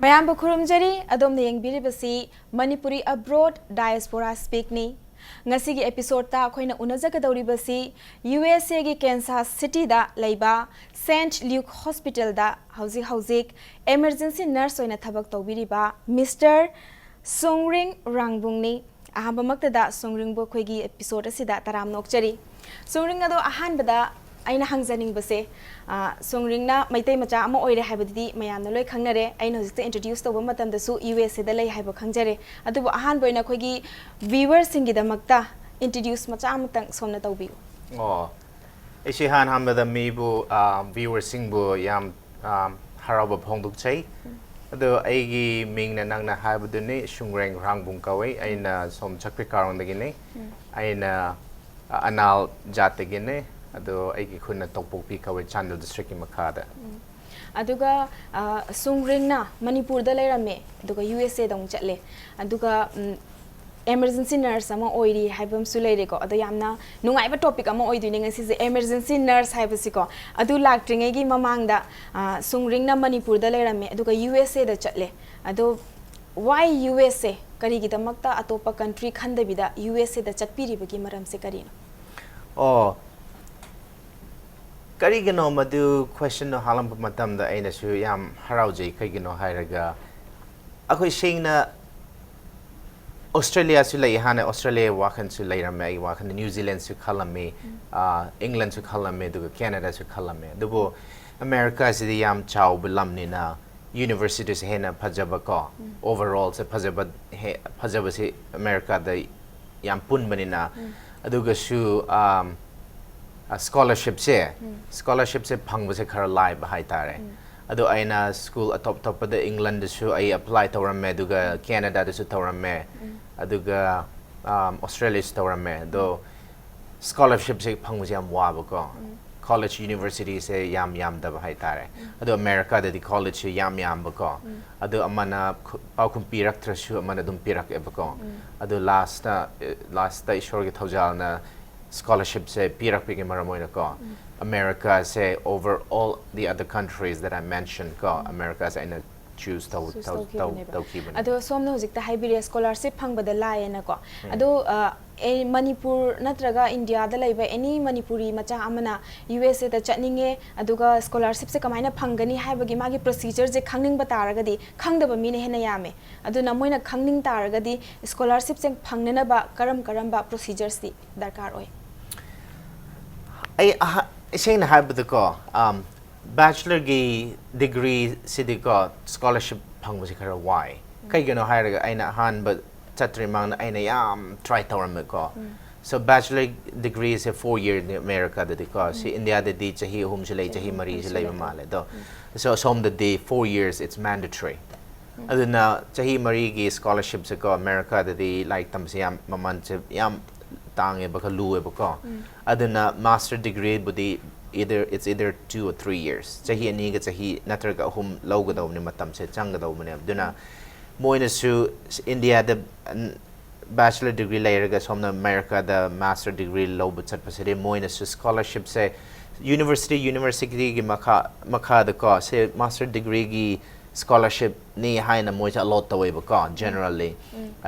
Mayam Bukurumjari, Adom the Yang Biribasi, Manipuri abroad, Diaspora speak ni. Ngasigi episode ta koina unazakadori basi, USA gi Kansas City da Laiba, St. Luke Hospital da Hauzik, emergency nurse oina thabak tawbiriba, Mr. Songring Rangbung ni. Ahamba makta da Songring bo koigi episode asida taram nokchari. Songring ado ahan bada aina hangzaning base Songring na maitay macha ama oire haibadi mayam na loi khangnare aina hojikta introduce tawba matam da su USA da lei haiba khangjare adubu ahan boina khoigi viewers singi da makta introduce macha amatang somna tawbiu ishi han hambada mibu viewers singbu yam haraba phongduk chai ado aigi mingna nangna haibadu ni Songring Rangbung kawai aina som chakri karong dagine aina anal jategine ado aigi khunna tokpokpi kawai Chandel district ki makhada aduga Songring na Manipur da leirame aduga USA dong chatle aduga emergency nurse ama oiri haibam su leire ko ado yamna nungaiba topic ama oidune ngasi je emergency nurse haibasi ko adu laktringe gi mamangda Songring na Manipur da leirame aduga USA da chatle ado why USA kari gi damakta atopa country khandabida USA da chatpiri bagi maram se karino Karigano madu question no halam matam da aina su yam haraujai karigano hairaga akoi shingna Australia su lai hana Australia wakan su lai rame wakan New Zealand su khalame England su khalame duga Canada su khalame dubo America si yam chau bulamni na universities hena phajaba ko overall se phajaba si America da yam pun banina aduga su scholarship se phangba se khara lai ba hai tare ado aina school atop top da England su ai apply tawramme duga Canada da su tawramme aduga Australia su tawramme do scholarship se phangba se am wa ba ko college university se yam da ba hai tare ado America da di college yam ba ko ado amana paukum pirak tra su amana dum pirak e ba ko ado last ishor ge thawjal na scholarship say pirak pigi maramoina ko America say over all the other countries that I mentioned ko America say na choose to kiban ado somna hojik ta hybrid scholarship phangbada laena ko ado Manipur natraga India da laiba any Manipuri macha amana USA da chatninge aduga scholarship se kamaina phangani haibagi magi procedure je khangning ba taragadi khangdaba mine hena yame aduna moina khangning taragadi scholarship se phangnena ba karam ba procedures di darkar oi I saying habda ko bachelor gi degree sidi ko scholarship phangba se khara why kai gano hairaga aina han ba chatri mang aina yam try tawram ko so bachelor degree is a 4 year in America that because India the di chahi hum se lai chahi mari se lai male do so some the 4 years it's mandatory aduna chahi mari gi scholarship se ko America the di like tam se yam maman se yam tang e ba lu e ba ko aduna master degree budi it's either 2 or 3 years chahi ani ga chahi natraga hum loga daw ni matam se chang daw mane aduna moina su India the bachelor degree later somna America the master degree low but chat pasade moina su scholarship se university gi makha the ko se master degree gi scholarship ni haina moja a lot away ba generally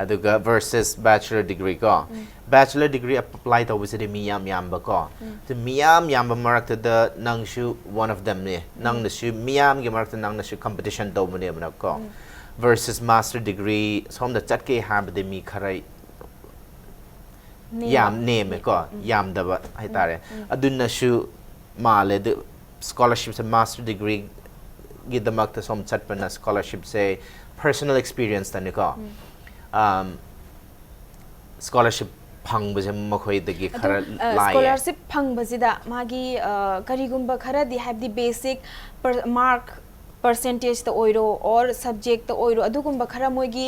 aduga versus bachelor degree ko bachelor degree apply to visite miyam ba ko the miyam ba marak the nang shu one of them ne nang na shu miyam gi marak nang na shu competition do mane ba ko versus master degree som the chat ke ha de mi kharai yam name ko yam da ba hai tare adunna shu male the scholarship master degree give the makta som chat pana scholarship say personal experience tani ko scholarship phang ba jam makhoi dagi khara lai scholarship phang ba jida magi karigumba khara di have the basic mark percentage the oiro or subject the oiro adugumba khara moigi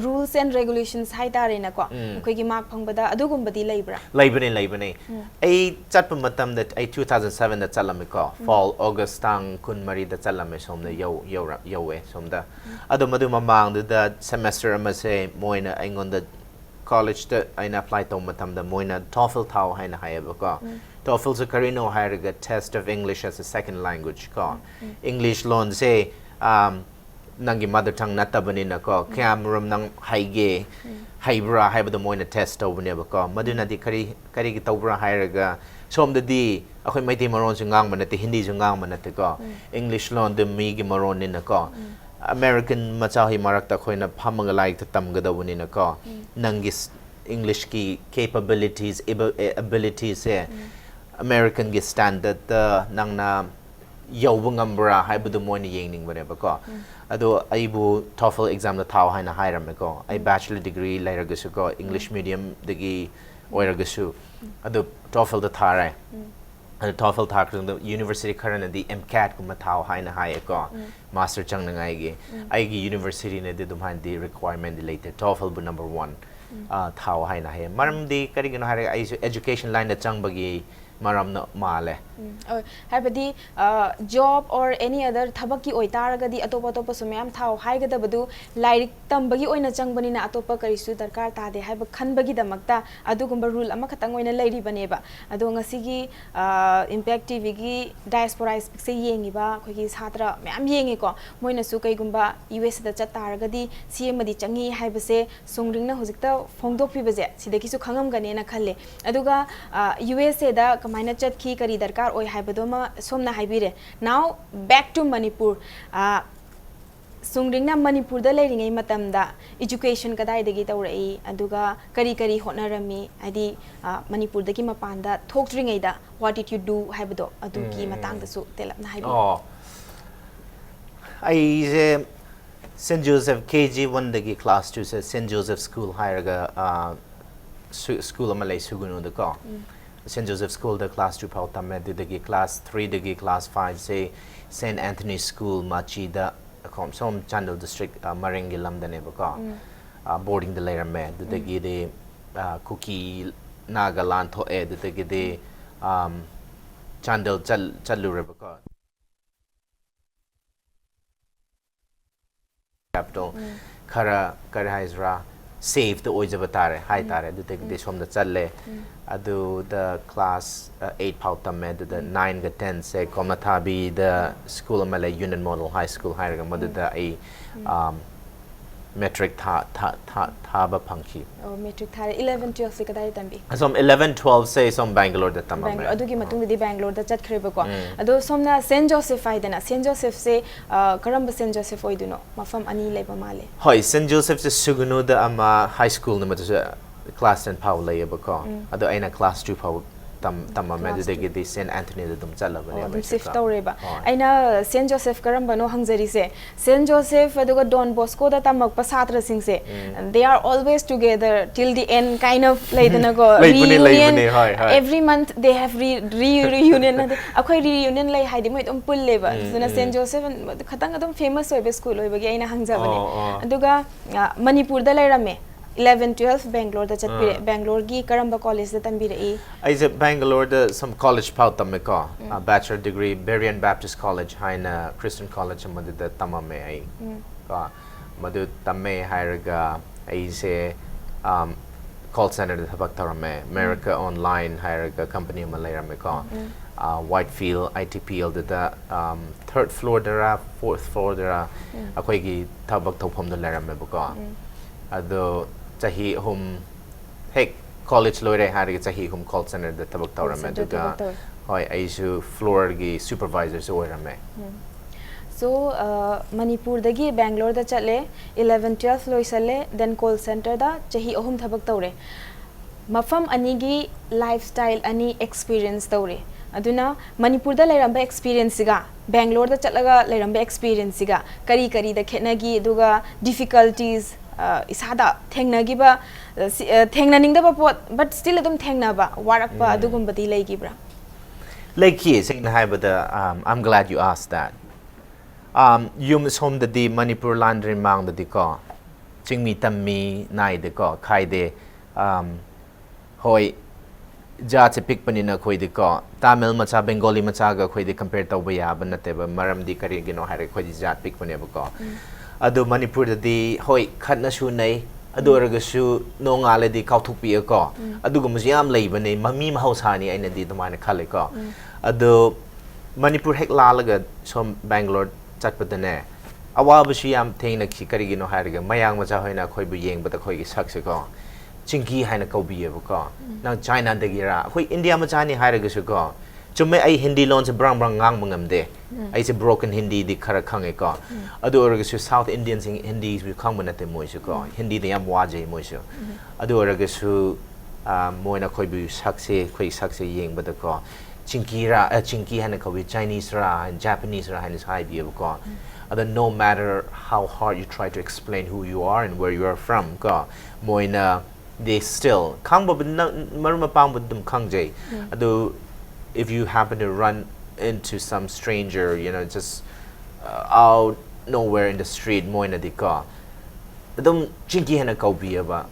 rules and regulations hai tare na ko koi gi mark phangbada adugumba di leibra leibane ai chatpa matam that ai 2007 da chalame ko fall august tang kun mari da chalame somna yo we somda adu madu mamang da semester ama se moina aingon da college da aina apply to matam da moina TOEFL thau haina hayaba ko TOEFL se karino hairaga test of English as a second language ko English loan say nangi mother tongue natabani na ko kyamuram nang haige haibra haibada moina test tawbane ba ko maduna di kari gi tawbra hairaga somda di akhoi maiti maron su ngang manate hindi su ngang manate ko english lon de mi gi maron ni na ko american machahi marakta khoina phamanga like ta tamgadawani na ko nangi english ki capabilities abilities se american gi standard nang na yawungambra haibadu moina yengning bane ba ko ado aibu TOEFL exam da thaw haina hairam ko ai bachelor degree lairagasu ko english medium dagi oiragasu ado TOEFL da thare ado TOEFL thakring the university current the MCAT kuma thaw haina hai ko master chang na ngai gi ai gi university ne de dum han di requirement related TOEFL bu number 1 thaw haina hai maram di kari gino hare ai education line da chang bagi maram na male habadi job or any other thabaki oitaragadi atopa topa sumyam thau haigadabadu lairik tambagi oina changbani na atopa karisu darkar tade haiba khanbagi damakta adugumba rule ama khatang oina lairi baneba ado ngasigi impact tv gi diaspora speak se yengi ba khogi satra myam yengi ko moina su kaigumba us da chataragadi cm di changi haibase sungringna hojikta phongdok pibaje sidaki su khangam gane na khalle aduga usa da kamaina chatki kari darkar oi haibadoma somna haibire now back to manipur sungringna manipur da leiringai matamda education kadai dagi tawrai aduga kari kari honarami adi manipur dagi mapanda thokdringai da what did you do haibado adugi matang da su telapna haibi ai St. Joseph KG1 dagi class 2 se St. Joseph school hairaga school amalai sugunu da ko St. Joseph School the class 2 pau tamme the class 3 the class 5 say St. Anthony School machi da kom som Chandel district Maringi lamdane ba ko boarding the later me the cookie nagaland tho e the Chandel chalure ba ko capital kara haizra save the oijabatare hai tare the som the challe adu the class 8 pautam the 9 ga 10 se komathabi the school amale union model high school hairaga madu the a metric tha ba phangki metric thare 11 12 se kadai tambi som 11 12 se som Bangalore da tamam Bangalore adugi matung di Bangalore da chat khre ba ko ado somna St. Joseph aidana St. Joseph se karamba St. Joseph oiduno mafam ani leba male hoi St. Joseph se sugunu da ama high school na matu class 10 pau lay ba ko ado aina class 2 pau tamma me de St. Anthony da dum chala ba ne shift tawreba aina St. Joseph karamba no hangjari se St. Joseph aduga Don Bosco da tamak pa satra sing se they are always together till the end kind of laidana go reunion every month they have reunion akhoi reunion lai haidi moi dum pul leba suna St. Joseph khatang adum famous oibe school oibe gi aina hangjabane aduga Manipur da lairame 11 12 Bangalore da chatpire Bangalore gi karamba college da tambire I said Bangalore the some college pau tamme ko bachelor degree Berean Baptist College haina Christian College madu da tamame ai ko madu tamme hairaga ai se call center da thabak tarame America Online hairaga company malaira me ko Whitefield ITPL da third floor dara fourth floor dara akoi gi thabak thopom da laira me ko ado chahi hum hek college loire hari chahi hum call center da tabak tawrame duga hoi aisu floor gi supervisor so oirame so Manipur dagi Bangalore da chatle 11 12 loisale then call center da chahi ahum thabak tawre mafam ani gi lifestyle ani experience tawre aduna Manipur da lairamba experience ga Bangalore da chatlaga lairamba experience ga kari da khenagi duga difficulties isada thengnagiba thengnaning pot but still adum thengnaba warakpa adugumbadi laigibra like he saying haibada I'm glad you asked that yum som the Manipur landry mang the ko chingmi tammi nai de ko khai de hoi ja che pick panina khoi de ko Tamil macha Bengali macha ga khoi de compare tawba ya banate ba maram di kari gino hare khoi ja pick pane ba ko ado Manipur di hoi khatna su nei ado ragasu no ngale di kauthuk pi ko adu gum yam leibane mami mahausani aina di dumana khale ko ado Manipur hek lalaga som Bangalore chatpadane awa shi am thing na ki kari gi no hairaga mayang ma ja hoina khoi bu yeng ba ta khoi gi sak se ko chinki haina ko bi ye ko na China de gi ra khoi India ma cha ni hairaga su ko chumme ai Hindi lon se brang ngang mangam de ai se broken Hindi di khara khang e ko adu oraga su South Indian sing Hindi su khang ba na te moi su ko Hindi de yam wa je moi su adu oraga su moina khoi bu sak se khoi sak se yeng ba da ko chinky hana ko Chinese ra and Japanese ra hana sai bi ko no matter how hard you try to explain who you are and where you are from ko moina they still kang ba maruma pang dum kang jay if you happen to run into some stranger just out nowhere in the street moina di ko chinky hana ko bi ba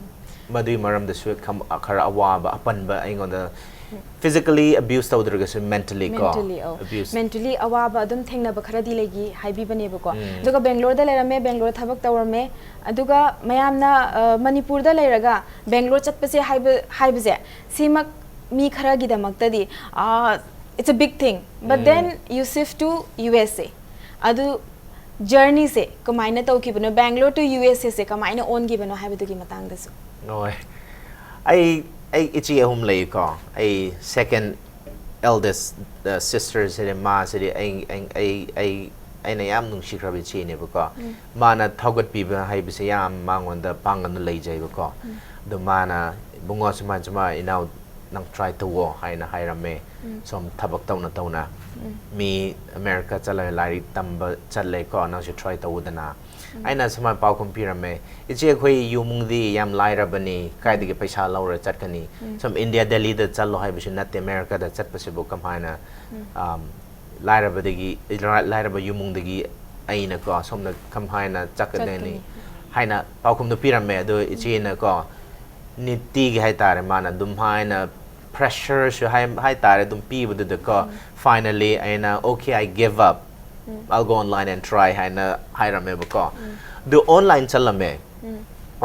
madui maram da su kam khara awa ba apan ba aingon da physically abused tawdraga mentally abuse mentally awaba adum thengna ba khara di legi haibi bane ba ko duga Bangalore da lerame Bangalore thabak tawrame aduga mayamna Manipur da leraga Bangalore chatpase haibe simak mi khara gi damakta di it's a big thing but then you shift to USA adu journey se kamaina taw ki bano Bangalore to USA se kamaina on gi bano haibe du gi matang da su no I ichi home lay ko I second eldest sister sidi ma sidi I na yam nung shikra bi chi ne ba ko mana thogat pi ba hai bi se yam mangon da pangan no lay jai ba ko do mana bungo chuma inau nang try to wo hai na hai rame som thabak taw na mi America chalai lari tamba challe ko na shi try to udana aina sama pau compare me ichi khoi yumung di yam laira bani kai de paisa laura chatkani some India Delhi da challo hai bishi nat America da chat possible kam haina laira badagi laira ba yumung dagi aina ko som na kam haina chakadeni haina pau kum do pirame do ichi na ko niti gi hai tare mana dum haina pressure shu hai tare dum pi bu de ko finally aina okay I give up I'll go online and try haina hairame bako do online chalame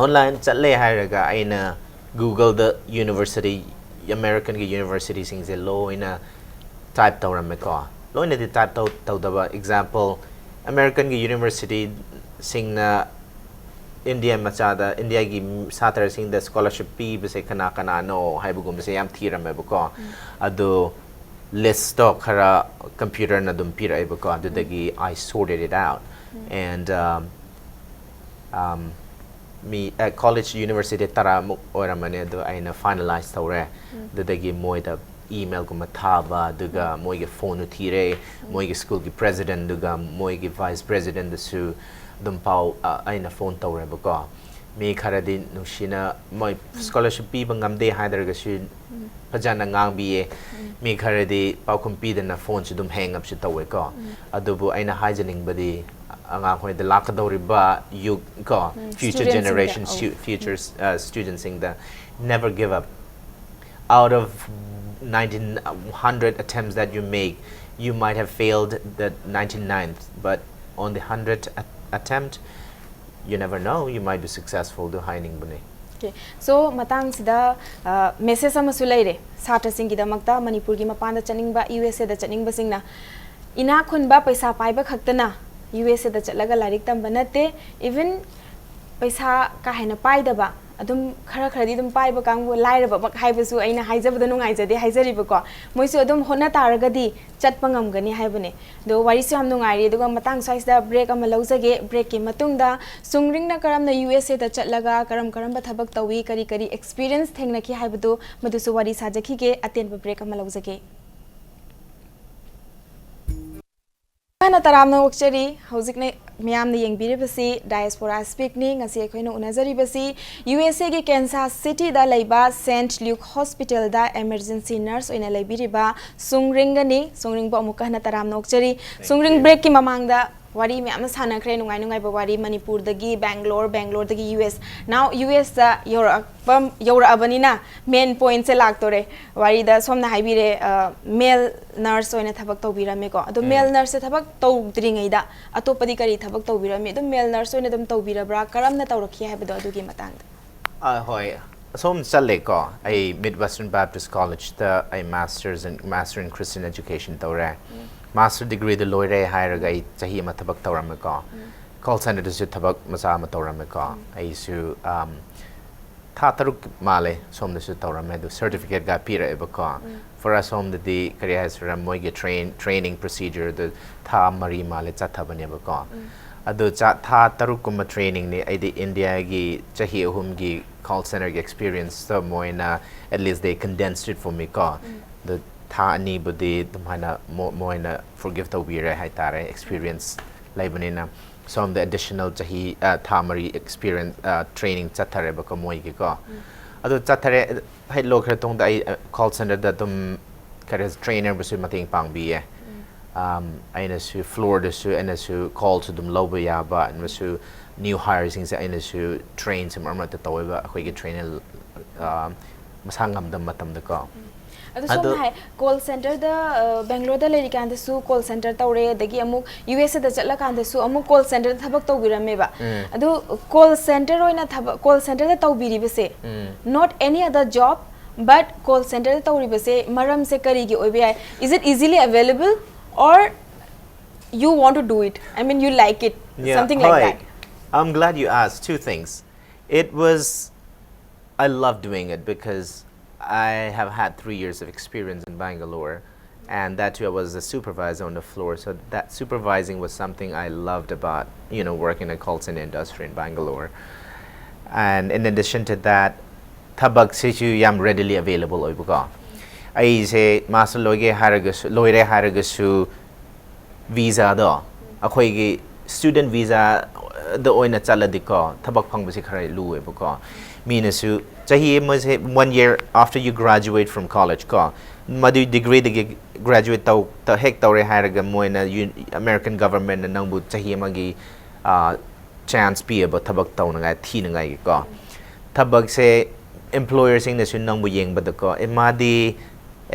online challe hairaga aina Google the university American university sing ze lo ina type tawrame ko lo ina di type taw daba example American university sing na India machada India gi satar sing the scholarship pi bese kana no haibugum bese yam thirame bako ado list of khara computer na dum pira iba ko adudagi I sorted it out and me at college university tara mu ora mane do aina finalize tawre dudagi moida email ko mathaba duga moige phone thire moige school ki president duga moige vice president su dum pau aina phone tawre ba ko me khara din nushina moi scholarship pi bangam de haider ga shi pajana ngang bi mi khare di pau kompi na phone chu dum hang up chu tawe ko adubu aina hijing badi anga hoi de lak dori ba you ko future generations future students sing the never give up out of 1900 attempts that you make you might have failed the 99th but on the 100th attempt you never know you might be successful do hiding bune okay so matang sida message amasu leire satra singi da makta Manipur gi mapan da chaning ba USA da chaning ba singna ina khun ba paisa pai ba khaktana USA da chalaga larik tam banate even paisa ka haina pai da ba adum khara di dum pai ba kang bo laira ba mak hai ba su aina haijab da nungai jade haijari ba ko moi su adum hona taraga di chat pangam gani hai bane do wari su ham nungai ri duga matang size da break am laujage break ki matung da sungring na karam na USA da chatlaga karam ba thabak tawi kari experience thengna ki hai badu madu su wari sajaki ke aten ba break am laujage Kana taramna wakchari hauzik ne miyam ne yengbiri basi diaspora speak ni ngasi ekhoina unazari basi USA ge Kansas City da laiba St Luke Hospital da emergency nurse oina laibiri ba sungring gani sungring ba amuka na taramna wakchari sungring break ki mamang da wari miyam sana kre nungai ba wari Manipur dagi Bangalore dagi US now US da yora abani na main point se laktore wari da somna haibire male nurse oina thabak tawbirame ko ado male nurse thabak tawdringai da atopadi kari thabak tawbirame ado male nurse oina dum tawbirabra karamna tawrakhi haibado adugi matang hoi som challe ko ai Midwestern Baptist College the a master in Christian education tawre master degree the loire higher guy chahi ma thabak tawram ko call center to tabak masama taurame ko ai su tha taruk male som su taurame do certificate ga pira e ko for us home the career has ramoi ge training procedure the tha mari male cha thabane ba ko adu cha tha taruk kum training ni ai the India gi chahi hum gi call center gi experience so moina at least they condensed it for me ko the tha ani budi dumana moina forgive the weird hai tare experience laibanina some the additional chahi thamari experience training chathare ba ko moi gi ko adu chathare hai lok khra tong dai call center da dum career trainer bu su mating pang bi ye aina su floor da su aina su call to dum loba ya ba and su new hires things aina su train some armor ta tawa khoi gi trainer masangam dam matam da ko adu so hai call center da Bangalore da lei kan da su call center tawre dagi amuk USA da chatla kan da su amuk call center thabak tawbirame ba adu call center oina call center da tawbiri base not any other job but call center da tawri base maram se kari gi oibe ai is it easily available or you want to do it I mean you like it something like that I'm glad you asked two things it was I love doing it because I have had 3 years of experience in Bangalore and that too I was a supervisor on the floor so that supervising was something I loved about working in the call center industry in Bangalore and in addition to that thabak situ yam readily available oibuka ai se master loge haragus loire haragusu visa do akhoi gi student visa the oina chaladiko thabak phangbasi khare lu oibuka minasu chahi mase 1 year after you graduate from college ko madu degree de graduate ta hek tawre haraga moina American government na nangbu chahi magi chance pi about thabak tawnanga thinanga ko thabak se employers sing nasu nangbu yeng badako emadi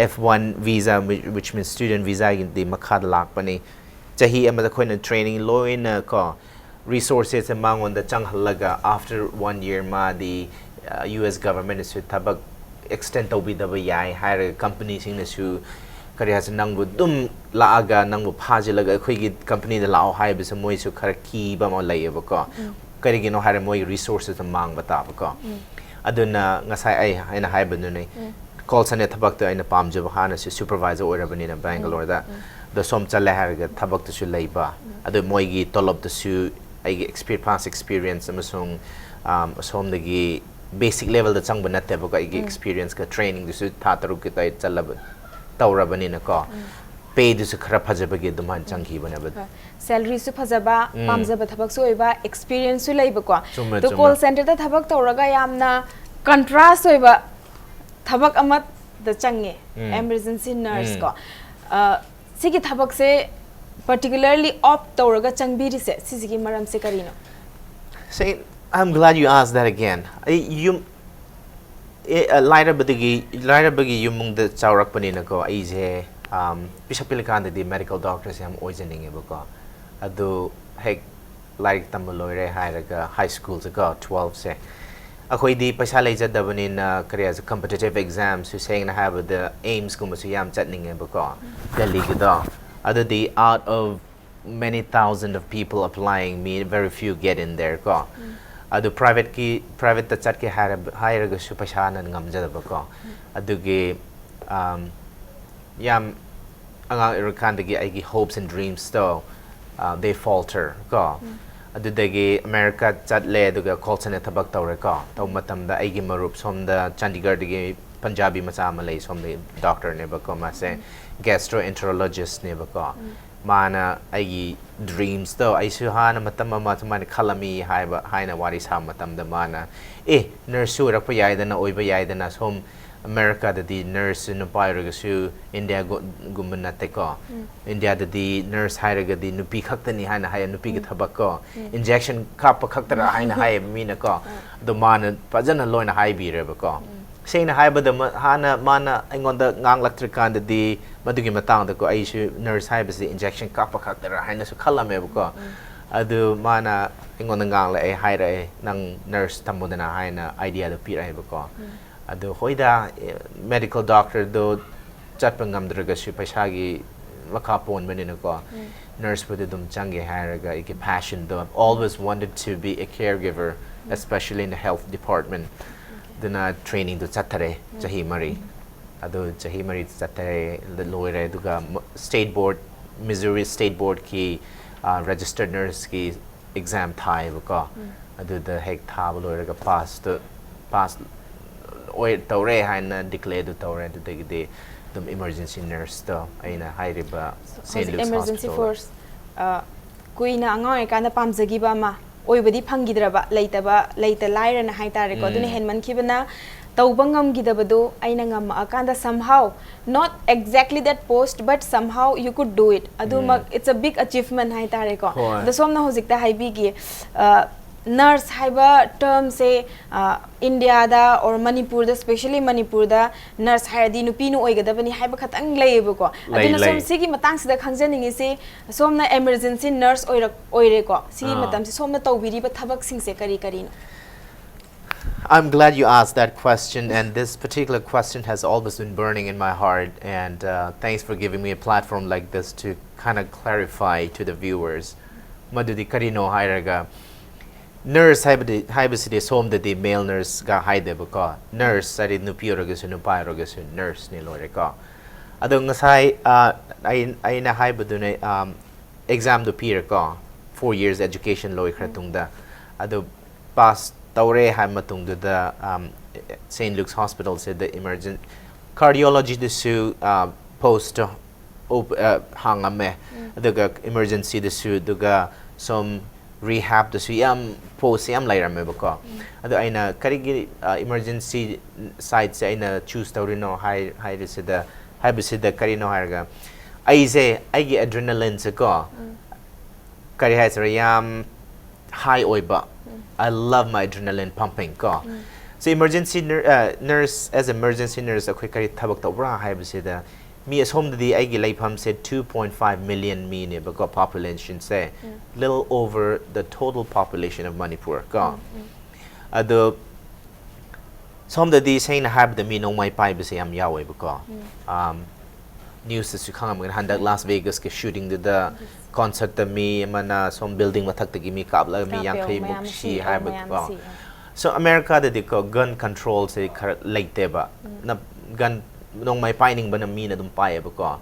F1 visa which means student visa in the makhad lak pani chahi amada khoina training loina ko resources among on the changhalaga after 1 year ma the US government is thabak extend to be the yai hire companies in nasu kari has nangbu dum laaga nangbu phajilaga khoi gi company da lao hai bisa moi su khar ki ba mo lai ba ko kari gi no hire moi resources among bata ba ko aduna ngasai ai aina hai banu nei call center thabak ta aina pamjaba hana se supervisor oirabani na Bangalore da the som chale harga thabak ta su leiba adu moi gi tolop ta su ai gi past experience amasung som da gi basic level da changba na te ba ai gi experience ka training du su tha taru ki tai chalaba tawrabani na ko pay du su khara phajaba gi duman changhi bana ba salary su phajaba pamjaba thabak su oiba experience su leiba ko to call center da thabak tawraga yamna contrast oiba thabak amat da change emergency nurse ko sigi thabak se particularly opt tawraga changbiri se sigi maram se karino say I'm glad you asked that again you laira bagi yumung da chawrak pani na ko ai je pisapilkan da medical doctors am oijening e ko adu hek like tamloire hairaga high school ko 12 se akhoi di paisa leja dabani na career as a competitive exams who saying na have the aims kuma su yam chatning e ko delhi gida other the out of many thousand of people applying me very few get in there ko adu private ta chat ke hire ga su paisa nan ngamja ba ko adu ge yam anga irkan de ge ai gi hopes and dreams though they falter ko adudagi America chatle aduga call center thabak tawre ko taw matam da aigi marup som da Chandigarh dagi Punjabi macha malai som the doctor ne ba ko ma se gastroenterologist ne ba ko mana aigi dreams though ai su hana matam ma man khalami haiba haina wari sa matam da mana nurse rak pa yai da na oi ba yai da na som America da di nurse no pairaga su India gumna te ko India da di nurse hairaga di nupi khaktani hana haya nupi gi thabak ko injection kap khaktara haina haya mina ko do mana pajana loina hai bi re ba ko seina hai ba da hana mana aingon da ngang laktra kan da di madugi matang da ko ai su nurse hai ba si injection kap khaktara haina su khalame ba ko adu mana aingon da ngang la ai hai re nang nurse tamodana haina idea da pi ra ba ko adu hoida medical doctor do chatpangam draga su paisa gi makha pon banina ko nurse pud dum change hairaga ike passion do I've always wanted to be a caregiver especially in the health department duna training do chatare chahi mari adu chahi mari chatare loire duga state board Missouri state board ki registered nurse ki exam thai ko adu the hek tha loire ga pass oi tawre haina declare do tawre do de dum emergency nurse to aina hairiba St. Luke's emergency hospital force kuina angai kana pamjagi ba ma oibadi phangidraba leita lairana haitare ko dune henman khibana taubangam gidabado aina ngam akanda somehow not exactly that post but somehow you could do it aduma it's a big achievement haitare ko the somna hojikta haibi gi nurse haiba term say India da or Manipur da especially Manipur da nurse hairadi nupi nu oigadabani haiba khatang leibo ko aduna som sigi matang sida khangjaningi se somna emergency nurse oire ko sigi matam se somna tawbiri ba thabak sing se kari kari no I'm glad you asked that question, and this particular question has always been burning in my heart, and thanks for giving me a platform like this to kind of clarify to the viewers. Madudi karino hairaga nurse haibasidi som the male nurse ga haide bako nurse sari nupi rogasu nupai rogasu nurse ni lore ko adong ngasai ai na haibadune exam do peer ko 4 years education loy kratungda ado pass tawre ha matung da St. Luke's Hospital said the emergent cardiology the su post hangame the emergency the su duga some rehab the su yam post yam lairame bako ado aina karigi emergency side se aina choose tawrino high resida habisida karino harga aise aigi adrenaline se ko kari hai sir yam high oiba I love my adrenaline pumping ko so emergency nurse as emergency nurse akhoi kari thabak tawra haibisida mi asom di aigi laifam said 2.5 million me ne bako population say little over the total population of Manipur ko ado som di saying have the me no mai pai bise am yawe bako news su khangam gan handak Las Vegas ke shooting the concert the me mana some building mathak tagi mi kabla mi yankai mukshi ha bako so America the ko gun control se like ba na gun nong mai pining ba na mi na dum pae ba ko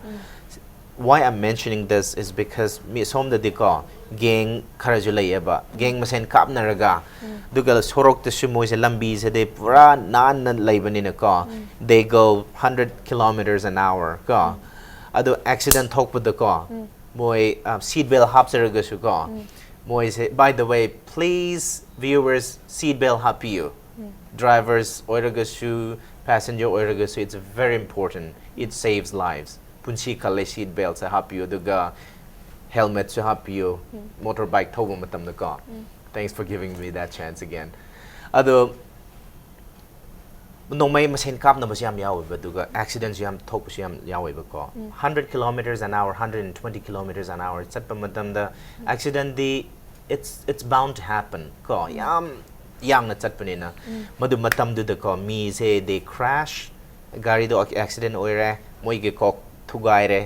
why I'm mentioning this is because mi som da ko gang kharajulai ba gang masen kap na raga dugal sorok te sumo se lambi se de pura nan na laibani na ko they go 100 kilometers an hour ko ado accident thok ba da ko moi seat belt hap se raga su ko moi say by the way please viewers seat belt hap you drivers oiraga su passenger oiraga so it's very important it saves lives punchi kale seat belt sa help you duga helmet to help you motorbike thobu matam da ka thanks for giving me that chance again ado no mai masen kap na basyam yaw ba duga accidents yam thok yam yaw ba ko 100 kilometers an hour 120 kilometers an hour chat pa matam da accident di it's bound to happen ko yam yang na chat panina madu matam du ko mi se they crash gari do accident oire moi ge kok thugai re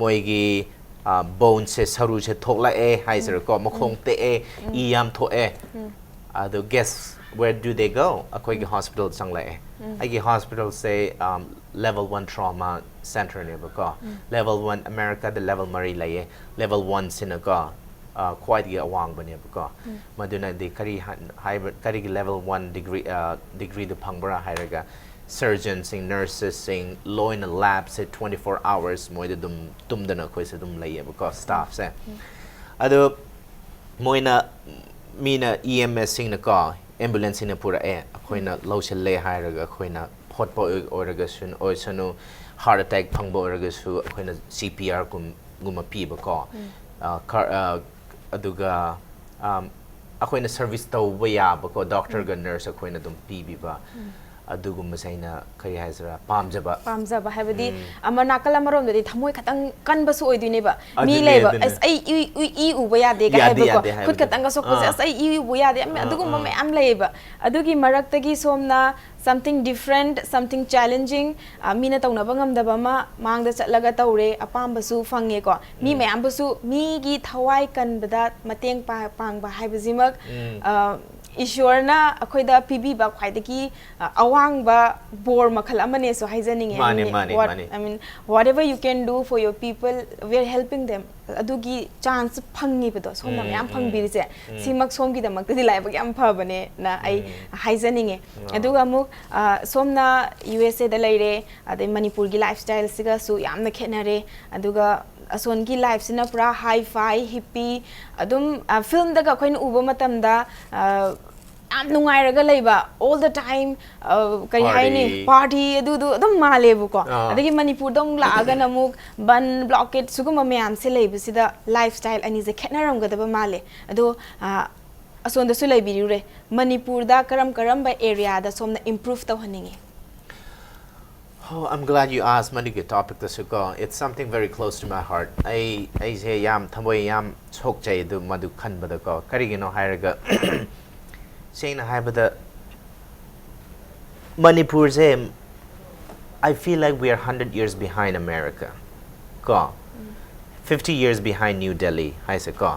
moi gi bone se saru se thokla e haiser ko mokhong te e I yam tho e ado guess where do they go akoi ge hospital changla e ai ge hospital say level 1 trauma center ne ba ko level 1 America the level mari la e level 1 sinaga quite ge awang bane ba ko maduna de kari hybrid kari level 1 degree the pangbara hairaga surgeons sing nurses sing law in a lab say 24 hours moi de dum dana khoi se dum lai ba ko staff se ado moina mina EMS sing na ko ambulance in pura e khoina law se le hairaga khoina phot po oraga sun oisanu heart attack phangbo oraga su khoina CPR guma pi ba ko aduga akoina service to waya ba ko doctor ga nurse akoina dum pi bi ba ꯑꯗꯨꯒꯨꯝꯕꯁꯦ ꯑꯩꯅ ꯀꯔꯤ ꯍꯥꯏꯁꯤꯔꯥ ꯄꯥꯝꯖꯕ ꯍꯥꯏꯕꯗꯤ ꯑꯃ ꯅꯥꯀꯜ ꯑꯃꯔꯣꯝꯗꯗꯤ ꯊꯃꯣꯏ ꯈꯇꯪ ꯀꯟꯕꯁꯨ ꯑꯣꯏꯗꯣꯏꯅꯦꯕ ꯃꯤ ꯑꯗꯨꯅꯦ ꯂꯩꯕ ꯑꯗꯨꯅꯦ ꯑꯁ ꯑꯩ ꯏ ꯎꯕ ꯌꯥꯗꯦ ꯒ ꯌꯥꯗꯦ ꯍꯥꯏꯕꯀꯣ ꯌꯥꯗꯦ ꯈꯨꯠ ꯍꯥꯏꯕꯗꯣ ꯈꯇꯪꯒ ꯁꯣꯛꯄꯁꯦ ꯑꯁ ꯑꯩ ꯏ ꯎꯕ ꯌꯥꯗꯦ ꯑꯗꯨꯒꯨꯝꯕ ꯃꯌꯥꯝ ꯂꯩꯌꯦꯕ ꯑꯗꯨꯒꯤ ꯃꯔꯛꯇꯒꯤ ꯁꯣꯝꯅ something different something challenging ꯃꯤꯅ ꯇꯧꯅꯕ ꯉꯝꯗꯕ ꯑꯃ ꯃꯥꯡꯗ ꯆꯠꯂꯒ ꯇꯧꯔꯦ ꯑꯄꯥꯝꯕꯁꯨ ꯐꯪꯉꯦꯀꯣ ꯃꯤ ꯃꯌꯥꯝꯕꯨꯁꯨ ꯃꯤꯒꯤ ꯊꯋꯥꯏ ꯀꯟꯕꯗ ꯃꯇꯦꯡ ꯄꯥꯡꯕ ꯍꯥꯏꯕꯁꯤꯃꯛ ꯏꯁꯣꯔꯅ ꯑꯩꯈꯣꯏꯗ ꯄꯤꯕꯤꯕ ꯈ꯭ꯋꯥꯏꯗꯒꯤ ꯑꯋꯥꯡꯕ ꯕꯣꯔ ꯃꯈꯜ ꯑꯃꯅꯦꯁꯨ ꯍꯥꯏꯖꯅꯤꯡꯉꯦ I mean whatever you can do for your people we are helping them ꯑꯗꯨꯒꯤ ꯆꯥꯟꯁ ꯐꯪꯉꯤꯕꯗꯣ ꯁꯣꯝꯅ ꯃꯌꯥꯝ ꯐꯪꯕꯤꯔꯤꯁꯦ ꯁꯤꯃꯛ ꯁꯣꯝꯒꯤꯗꯃꯛꯇꯗꯤ ꯂꯥꯏꯕꯛ ꯌꯥꯝ ꯐꯕꯅꯦ ꯅ ꯑꯩ ꯍꯥꯏꯖꯅꯤꯡꯉꯦ ꯑꯗꯨꯒ ꯑꯃꯨꯛ ꯁꯣꯝꯅ USA ꯗ ꯂꯩꯔꯦ ꯑꯗꯩ ꯃꯅꯤꯄꯨꯔꯒꯤ ꯂꯥꯏꯐ ꯁ꯭ꯇꯥꯏꯜꯁꯤꯒꯁꯨ ꯌꯥꯝꯅ ꯈꯦꯠꯅꯔꯦ ꯑꯗꯨꯒ ꯑꯁꯣꯟꯒꯤ ꯂꯥꯏꯐꯁꯤꯅ ꯄꯨꯔꯥ ꯍꯥꯏ ꯐꯥꯏ ꯍꯤꯞꯄꯤ ꯑꯗꯨꯝ ꯐꯤꯜꯝꯗꯒ ꯑꯩꯈꯣꯏꯅ ꯎꯕ ꯃꯇꯝꯗ ꯌꯥꯝ ꯅꯨꯡꯉꯥꯏꯔꯒ ꯂꯩꯕ all the time ꯀꯔꯤ ꯍꯥꯏꯅꯤ ꯄꯥꯔꯇꯤ ꯑꯗꯨꯗꯨ ꯑꯗꯨꯝ ꯃꯥꯜꯂꯦꯕꯀꯣ ꯑꯗꯒꯤ ꯃꯅꯤꯄꯨꯔꯗ ꯑꯃꯨꯛ ꯂꯥꯛꯑꯒꯅ ꯑꯃꯨꯛ ꯕꯟ ꯕ꯭ꯂꯣꯀꯦꯠ ꯁꯤꯒꯨꯝꯕ ꯃꯌꯥꯝꯁꯦ ꯂꯩꯕꯁꯤꯗ ꯂꯥꯏꯐ ꯁ꯭ꯇꯥꯏꯜ ꯑꯅꯤꯁꯦ ꯈꯦꯠꯅꯔꯝꯒꯗꯕ ꯃꯥꯜꯂꯦ ꯑꯗꯣ ꯑꯁꯣꯟꯗꯁꯨ ꯂꯩꯕꯤꯔꯨꯔꯦ ꯃꯅꯤꯄꯨꯔꯗ ꯀꯔꯝꯕ ꯑꯦꯔꯤꯌꯥꯗ ꯁꯣꯝꯅ improve ꯇꯧꯍꯟꯅꯤꯡꯉꯤ Oh, I'm glad you asked Manipur topic to Suko. It's something very close to my heart. I say yam thamoy yam chok jay du madu khan bada ko. Karigino hairaga saying na haibada Manipur se I feel like we are 100 years behind America. Ko 50 years behind New Delhi. Hai se ko.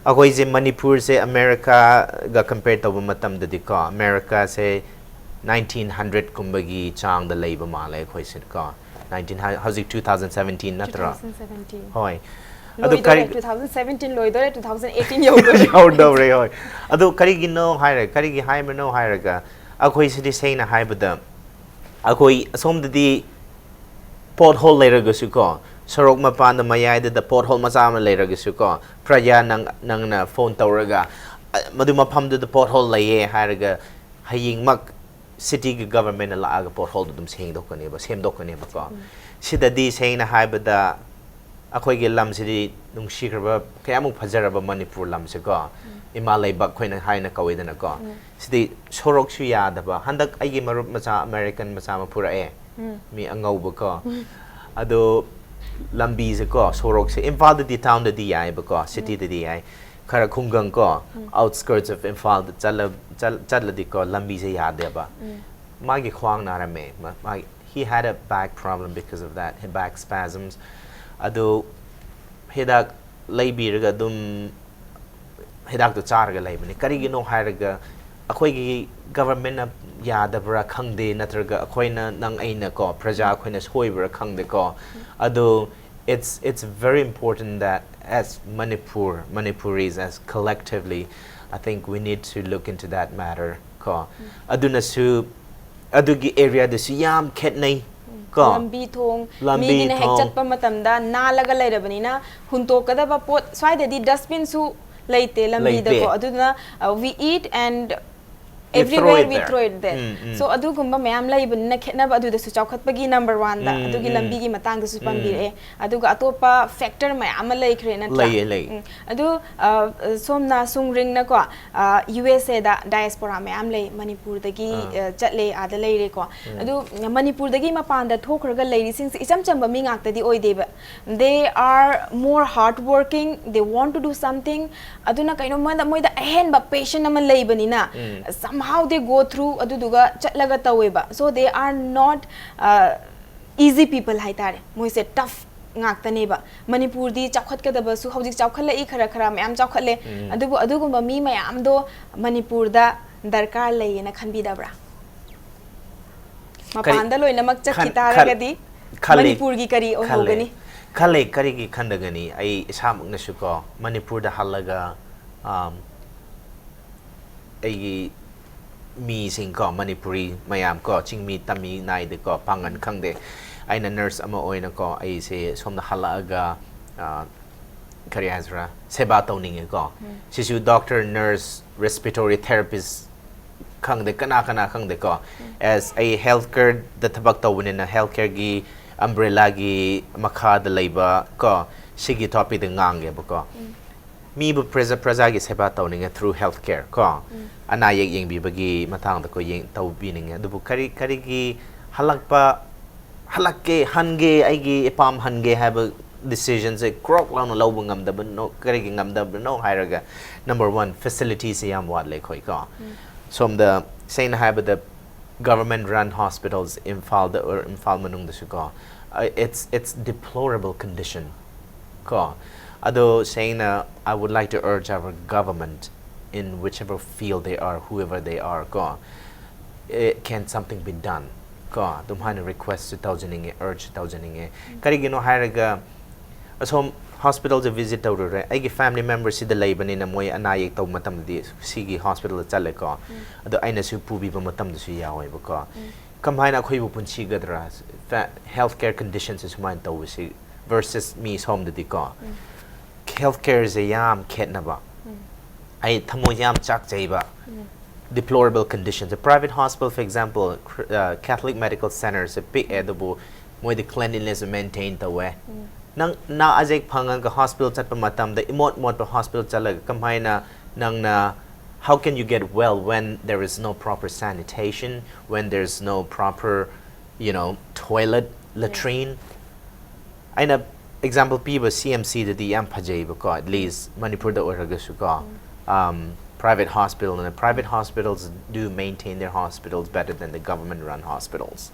Ako is Manipur se America ga compared to matam da di ko. America se 1900 kumbagi chang da labor male khoi sit ko 2017 natra 2017 hoi adu kari 2017 loidore 2018 yodore yodore hoi adu kari gi no haire kari gi haime no haire ga akhoi sidi seina haibada akhoi asom di pothole later ga su ko sorok mapan da mayai da pothole macha ma later ga su ko praja nang na phone tawraga madu mafam da pothole laye haire ga haying mak city government la aga pothole dum seng dokane ba sem dokane ba ko sida di seng na haibada akhoi ge lam sidi nung shikraba kayamuk phajaraba manipur lam se ko imalai ba khoina haina kawidana ko sidi sorok su ya da ba handak ai ge marup macha american macha ma pura e mi angau ba ko ado lambi se ko sorok se imphal di town da di ai ba ko city da di ai khara khungang ko outskirts of imphal da chala di ko lambi se ya de ba magi khwang na ra me he had a back problem because of that his back spasms ado hedak laibi raga dum hedak to char ga laibani kari gi no hairaga akhoi gi government na ya da bra khangde natraga akhoi na nang aina ko praja akhoi na soi bra khangde ko ado it's very important that as Manipuris as collectively I think we need to look into that matter ko aduna su adugi area da su yam khetnai ko lambi thong mi ni hek chat pa matam da na laga lairabani na hunto kada ba pot swai da di dustbin su leite lambi da ko aduna we eat and everywhere we throw it there so adu gumba mayam lai bunna khetna ba adu da su chawkhat pagi number 1 da adu gi lambi gi matang da su pambire adu ga atopa factor mayam lai khre na lai adu somna sung ring na ko USA da diaspora mayam lai manipur da gi chatle ada lai re ko adu manipur da gi mapan da thokraga lai ri sing icham chamba mi ngak ta di oi deba they are more hardworking they want to do something aduna kaino moi da ahen ba patient ama lai bani na somehow they go through aduduga chatlaga taweba so they are not easy people haitare moi se tough ngakta neba manipur di chawkhat ka daba su hojik chawkhala I khara mayam chawkhatle adubu adugumba mi mayam do manipur da darkar lai na khanbi dabra mapanda loina mak chakhita ragadi manipur gi kari ohogani khale kari gi khandagani ai isamuk na su ko manipur da halaga ai mi sing ko Manipuri mayam ko chingmi tami nai de ko pangan khangde aina nurse ama oina ko ai se somna halaga kari hazra seba tawning ko sisu doctor nurse respiratory therapist khangde kana khangde ko as a healthcare the thabak tawune na healthcare gi umbrella gi makha da leiba ko sigi topic de ngange ba ko มีบุประชากิเสบาตัวนึง through healthcare ก็อันนั้นยังบีบกีมาทางตะก็ยังตัวบีนึงดูบุคลิกีฮัลลักปะฮัลลักเกฮันเกไอกีปามฮันเก have a decisions ครอกเราเราบุงงำดับโนคลิกีงำดับโนไฮรัก number one facilities ยามวัดเลยค่อยก็ so the saying have the government run hospitals in Imphal manung da su ko it's deplorable condition ko ado saying I would like to urge our government in whichever field they are whoever they are ko can something be done ko dum hana request 2000 urge 2000 kari gino haraga asom hospital to visit tawre ai gi family members si da labor ni na moy anayek taw matam di sigi hospital chale ko ado aina su pubi ba matam du su yawe ba ko kamhaina khoi bu punchi gadra healthcare conditions is mine taw si versus me home di ko healthcare is a yam ketna ba ai thamo yam chak chai ba deplorable conditions a private hospital for example Catholic medical centers a big edible moy the cleanliness maintained the way nang na ajek phangang ka hospital chat pa matam da imot pa hospital chalag kamhai nang na how can you get well when there is no proper sanitation when there's no proper toilet latrine aina example piba CMC da di am phajai ba ko at least Manipur da oraga su ko private hospital and private hospitals do maintain their hospitals better than the government run hospitals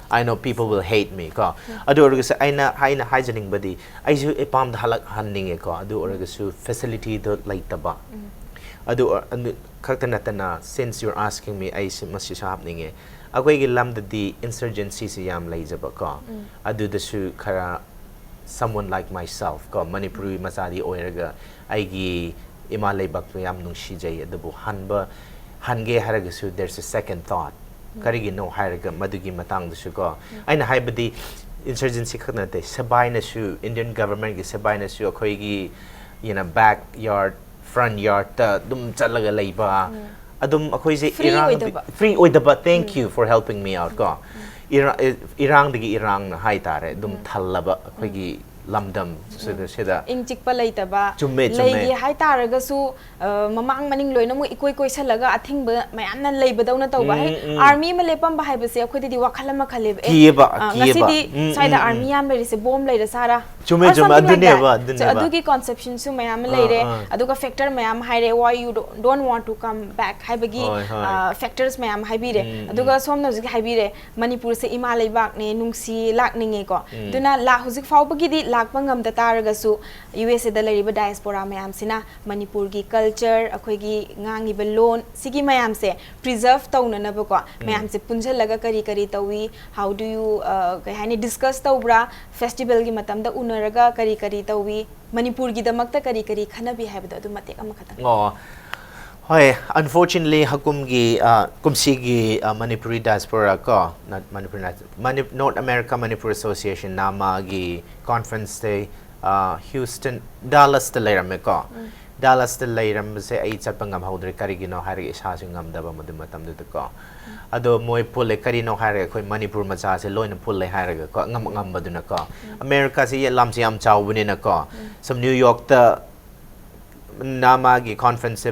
I know people will hate me ko adu orga aina hygienic body ai su epam da halak hanning ko adu orga su facility do laitaba adu khaktanatana since you're asking me ai must is happening agoi gi lam di insurgency si yam laijaba ko adu da su khara someone like myself ko Manipuri masadi oiraga ai gi ima laibak yam nung shijai adu hange haraga su there's a second thought karigi no haraga madugi matang du ko aina haibadi insurgency khakna te sabai na su Indian government gi sabai na su khoi gi backyard front yard ta dum chalaga leiba adum akhoi je free oidaba thank you for helping me out ko irang digi irang na hai tare dum thallaba akhoi gi lamdam sida ingchik pa laitaba leigi hai taraga su mamang maning loina mo ikoi koi salaga athing ba mayam nan leiba dauna tawba hai army ma lepam ba hai base akhoi di wakhala ma khaleb ngasi di saida army yam le se bomb leira sara chume adune ba adugi conception su mayam leire aduga factor mayam haire why you don't want to come back hai bagi factors mayam hai bire aduga somna ji hai bire Manipur se ima leibak ne nungsi lak ninge ko duna la hujik fau bagi di lakpa ngamda taraga su USA da lariba diaspora mayam sina Manipur gi culture akhoi gi ngangi ba loan sigi mayam se preserve tawna na ba ko mayam se punjal laga kari tawi how do you hani discuss tawbra festival gi matam da unaraga kari tawi Manipur gi damakta kari khanabi haibda du matek amakata Hi, unfortunately, hakum gi kumsi gi Manipuri Diaspora ko not Manipur North America Manipur Association nama gi conference day Houston Dallas the later me ko Dallas the later me se ai chat pangam hodre kari gi no hari isa singam da ba matam du ko ado moy pulle kari no hari khoi Manipur macha se loina pulle hari ko ngam baduna ko America se lam se am chaw bune na ko some New York the nama gi conference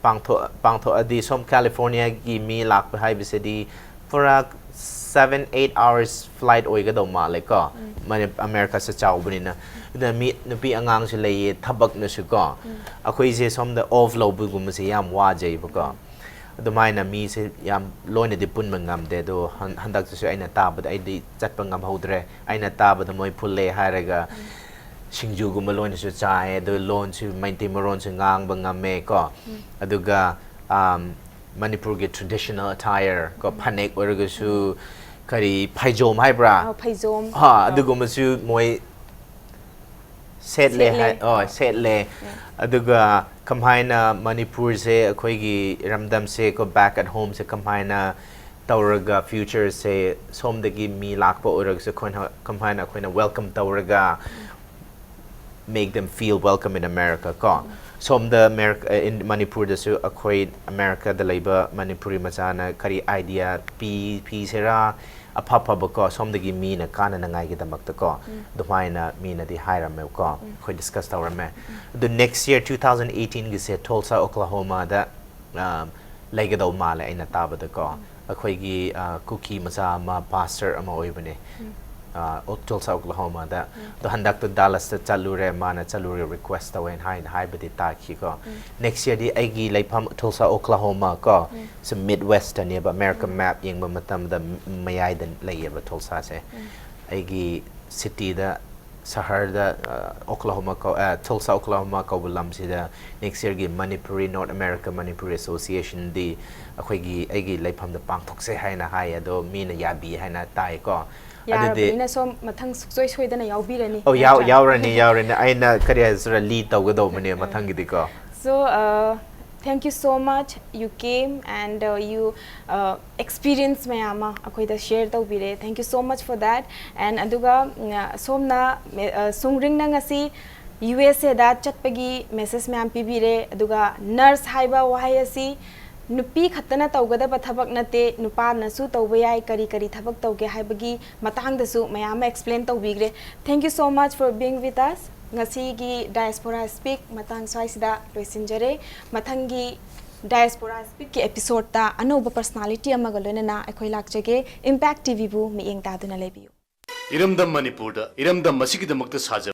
pangtho adi som California gi mi lak pa hai bisedi for a 7-8 hours flight oiga do ma le ko man America sa chaw bunina da mi nupi angang se le thabak na su ko akhoi je som the off low bu gum se yam wa jai ba ko do mai na mi se yam loina de pun mangam de do handak su aina ta ba ai di chat pangam hodre aina ta ba moi phulle haraga Singju gumalon su chai do loan su maintain maron su ngang bangame ko aduga Manipur ge traditional attire ko panek orga su kari phaijom hai bra phaijom ha aduga masu moi set le aduga kamhaina Manipur se akhoi gi ramdam se ko back at home se kamhaina tawraga future se somdagi mi lakpa orga su kamhaina khoina welcome tawraga make them feel welcome in America ko som the America in Manipur da su akhoi America da labor Manipuri machana kari idea p sera afaba ko somdagi mi na kana na ngai gidamakta ko dumaina mi na di hairame ko khoi discuss tawrame the next year 2018 gi se Tulsa Oklahoma da laigadaw male aina tabada ko akhoi gi cookie macha ma pastor ama oibane Tulsa Oklahoma da the handak to Dallas ta chalure mana chalure request awen hai badi ta ki ko next year di aigi laipam Tulsa Oklahoma ko some Midwest ne ba America map yeng ba matam da mayai dan lay ba Tulsa se aigi city da sahar da Oklahoma ko Tulsa Oklahoma ko bulam si da next year gi Manipuri North America Manipuri Association di akhoi gi aigi laipam da pangthok se hai na hai ado mi na yabi hai na tai ko Yarabina so mathang suksoi dana yaubirani. Oh yaurani aina kariya sura lead tawgado mane mathang gidi ko. So thank you so much you came and you experience mayama akhoi da share tawbire. Thank you so much for that and aduga somna sungring na ngasi USA da chatpagi message mayam pibire aduga nurse haiba wahai asi nupi khatana tawgada bathabak nate nupa nasu tawbayai kari thabak tawge haibagi matang dasu mayama explain tawbigre. Thank you so much for being with us. Ngasi gi Diaspora Speak matang swaisida loisinjare mathangi Diaspora Speak ki episode ta anoba personality amagalona na akhoi lakjage Impact TV bu mi eng ta duna lebiu. Irengbam Manipur da Irengbam masigi da makta saja